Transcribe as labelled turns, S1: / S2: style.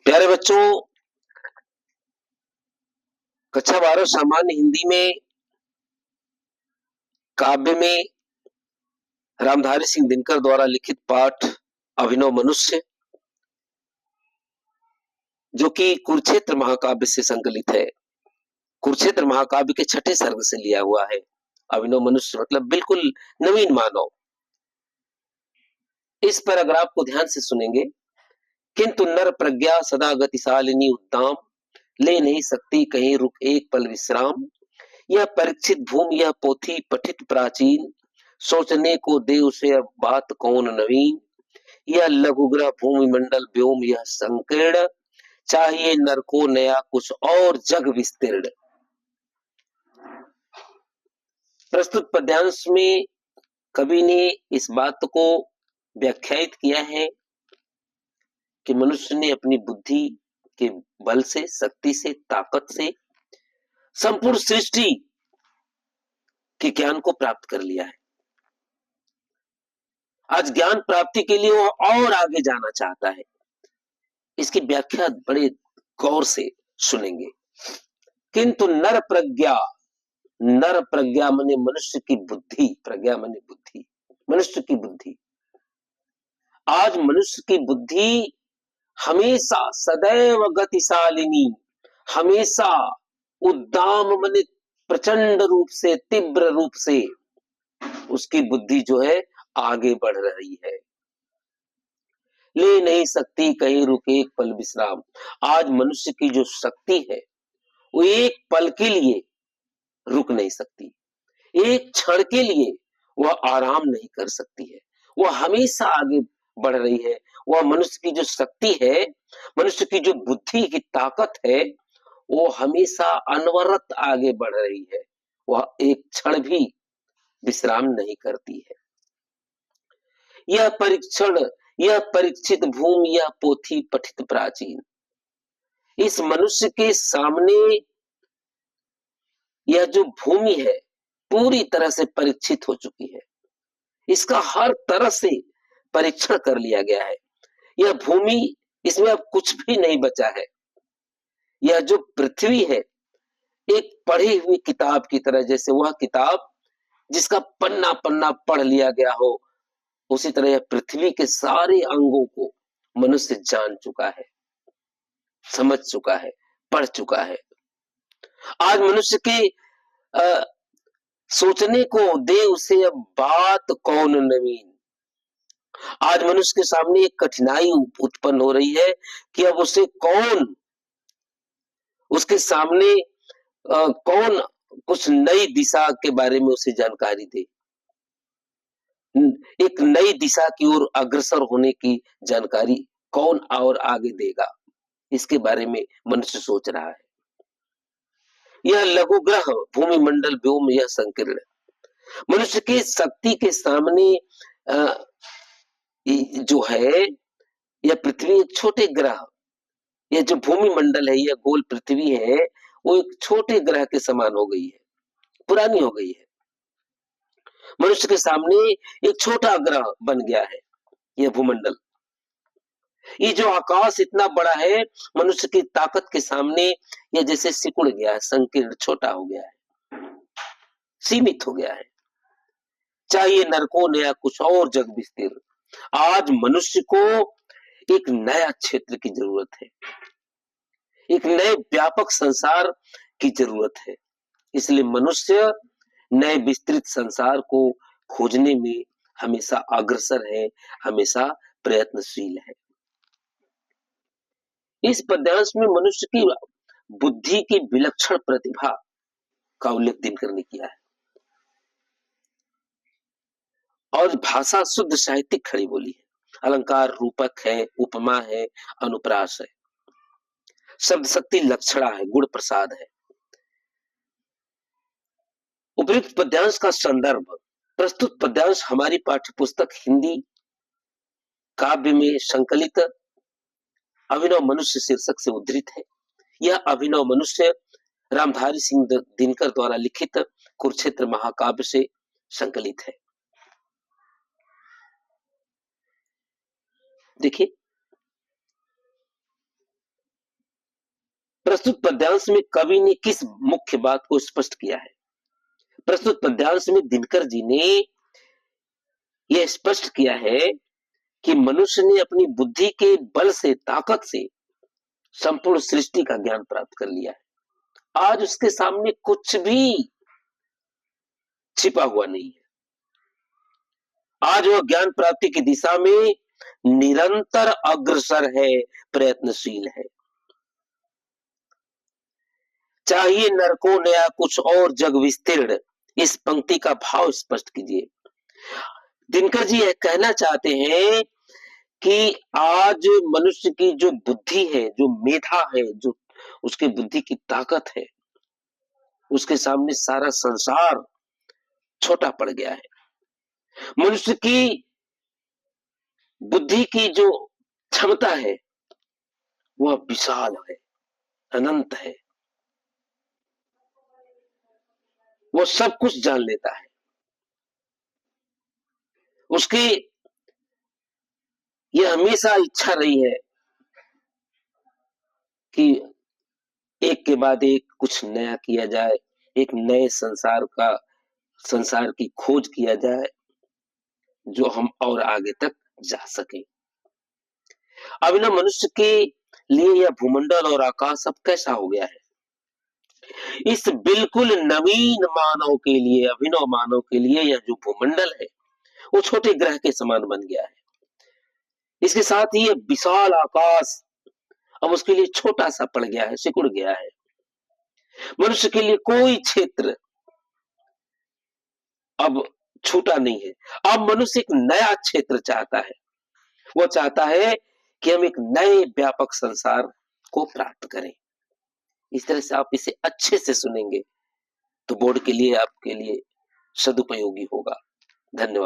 S1: प्यारे बच्चों, कक्षा 12 सामान्य हिंदी में काव्य में रामधारी सिंह दिनकर द्वारा लिखित पाठ अभिनव मनुष्य, जो कि कुरुक्षेत्र महाकाव्य से संकलित है। कुरुक्षेत्र महाकाव्य के 6ठे सर्ग से लिया हुआ है। अभिनव मनुष्य मतलब बिल्कुल नवीन मानव। इस पैराग्राफ को ध्यान से सुनेंगे। किंतु नर प्रज्ञा सदा गतिशालिनी उत्तम, ले नहीं सकती कहीं रुक एक पल विश्राम। यह परीक्षित भूमि, यह पोथी पठित प्राचीन, सोचने को दे उसे अब बात कौन नवीन। यह लघुग्रह भूमि मंडल व्योम यह संकीर्ण, चाहिए नर को नया कुछ और जग विस्तीर्ण। प्रस्तुत पद्यांश में कवि ने इस बात को व्याख्यायित किया है कि मनुष्य ने अपनी बुद्धि के बल से, शक्ति से, ताकत से संपूर्ण सृष्टि के ज्ञान को प्राप्त कर लिया है। आज ज्ञान प्राप्ति के लिए वो और आगे जाना चाहता है। इसकी व्याख्या बड़े गौर से सुनेंगे। किंतु नर प्रज्ञा माने मनुष्य की बुद्धि, प्रज्ञा माने बुद्धि, मनुष्य की बुद्धि। आज मनुष्य की बुद्धि हमेशा सदैव गतिशालिनी, हमेशा उद्दाम माने प्रचंड रूप से, तीव्र रूप से उसकी बुद्धि जो है आगे बढ़ रही है। ले नहीं सकती कहीं रुके एक पल विश्राम। आज मनुष्य की जो शक्ति है वो एक पल के लिए रुक नहीं सकती, एक क्षण के लिए वह आराम नहीं कर सकती है, वह हमेशा आगे बढ़ रही है। वह मनुष्य की जो शक्ति है, मनुष्य की जो बुद्धि की ताकत है, वो हमेशा अनवरत आगे बढ़ रही है। वह एक क्षण भी विश्राम नहीं करती है। यह परीक्षित भूमि, यह पोथी पठित प्राचीन। इस मनुष्य के सामने यह जो भूमि है पूरी तरह से परीक्षित हो चुकी है। इसका हर तरह से परीक्षण कर लिया गया है। यह भूमि, इसमें अब कुछ भी नहीं बचा है। यह जो पृथ्वी है एक पढ़ी हुई किताब की तरह, जैसे वह किताब जिसका पन्ना पन्ना पढ़ लिया गया हो, उसी तरह यह पृथ्वी के सारे अंगों को मनुष्य जान चुका है, समझ चुका है, पढ़ चुका है। आज मनुष्य के सोचने को दे उसे अब बात कौन नवीन। आज मनुष्य के सामने एक कठिनाई उत्पन्न हो रही है कि अब उसे कौन, उसके सामने कौन कुछ नई दिशा के बारे में उसे जानकारी दे, एक नई दिशा की ओर अग्रसर होने की जानकारी कौन और आगे देगा, इसके बारे में मनुष्य सोच रहा है। यह लघुग्रह भूमि मंडल व्योम यह संकीर्ण। मनुष्य की शक्ति के सामने जो है यह पृथ्वी एक छोटे ग्रह, यह जो भूमि मंडल है, यह गोल पृथ्वी है, वो एक छोटे ग्रह के समान हो गई है, पुरानी हो गई है। मनुष्य के सामने एक छोटा ग्रह बन गया है यह भूमंडल। ये जो आकाश इतना बड़ा है, मनुष्य की ताकत के सामने यह जैसे सिकुड़ गया है, संकीर्ण, छोटा हो गया है, सीमित हो गया है। चाहिए नर को नया कुछ और जग विस्तीर्ण। आज मनुष्य को एक नया क्षेत्र की जरूरत है, एक नए व्यापक संसार की जरूरत है। इसलिए मनुष्य नए विस्तृत संसार को खोजने में हमेशा अग्रसर है, हमेशा प्रयत्नशील है। इस पद्यांश में मनुष्य की बुद्धि की विलक्षण प्रतिभा का उल्लेख दिनकर ने किया है और भाषा शुद्ध साहित्यिक खड़ी बोली है, अलंकार रूपक है, उपमा है, अनुप्रास है, शब्द शक्ति लक्षणा है, गुण प्रसाद है। उपयुक्त पद्यांश का संदर्भ। प्रस्तुत पद्यांश हमारी पाठ्य पुस्तक हिंदी काव्य में संकलित अभिनव मनुष्य शीर्षक से उद्धृत है। यह अभिनव मनुष्य रामधारी सिंह दिनकर द्वारा लिखित कुरुक्षेत्र महाकाव्य से संकलित है। देखिए, प्रस्तुत पद्यांश में कवि ने किस मुख्य बात को स्पष्ट किया है? प्रस्तुत पद्यांश में दिनकर जी ने यह स्पष्ट किया है कि मनुष्य ने अपनी बुद्धि के बल से, ताकत से संपूर्ण सृष्टि का ज्ञान प्राप्त कर लिया है। आज उसके सामने कुछ भी छिपा हुआ नहीं है। आज वह ज्ञान प्राप्ति की दिशा में निरंतर अग्रसर है, प्रयत्नशील है। चाहिए नर को नया कुछ और जग विस्तीर्ण, इस पंक्ति का भाव स्पष्ट कीजिए। दिनकर जी यह कहना चाहते हैं कि आज मनुष्य की जो बुद्धि है, जो मेधा है, जो उसके बुद्धि की ताकत है, उसके सामने सारा संसार छोटा पड़ गया है। मनुष्य की बुद्धि की जो क्षमता है वह विशाल है, अनंत है। वो सब कुछ जान लेता है। उसकी यह हमेशा इच्छा रही है कि एक के बाद एक कुछ नया किया जाए, एक नए संसार की खोज किया जाए जो हम और आगे तक जा सके। अब ना मनुष्य के लिए यह भूमंडल और आकाश अब कैसा हो गया है? इस बिल्कुल नवीन मानव के लिए, अभिनव मानव के लिए यह जो भूमंडल है वो छोटे ग्रह के समान बन गया है। इसके साथ ही यह विशाल आकाश अब उसके लिए छोटा सा पड़ गया है, सिकुड़ गया है। मनुष्य के लिए कोई क्षेत्र अब छूटा नहीं है। अब मनुष्य एक नया क्षेत्र चाहता है। वो चाहता है कि हम एक नए व्यापक संसार को प्राप्त करें। इस तरह से आप इसे अच्छे से सुनेंगे तो बोर्ड के लिए, आपके लिए सदुपयोगी होगा। धन्यवाद।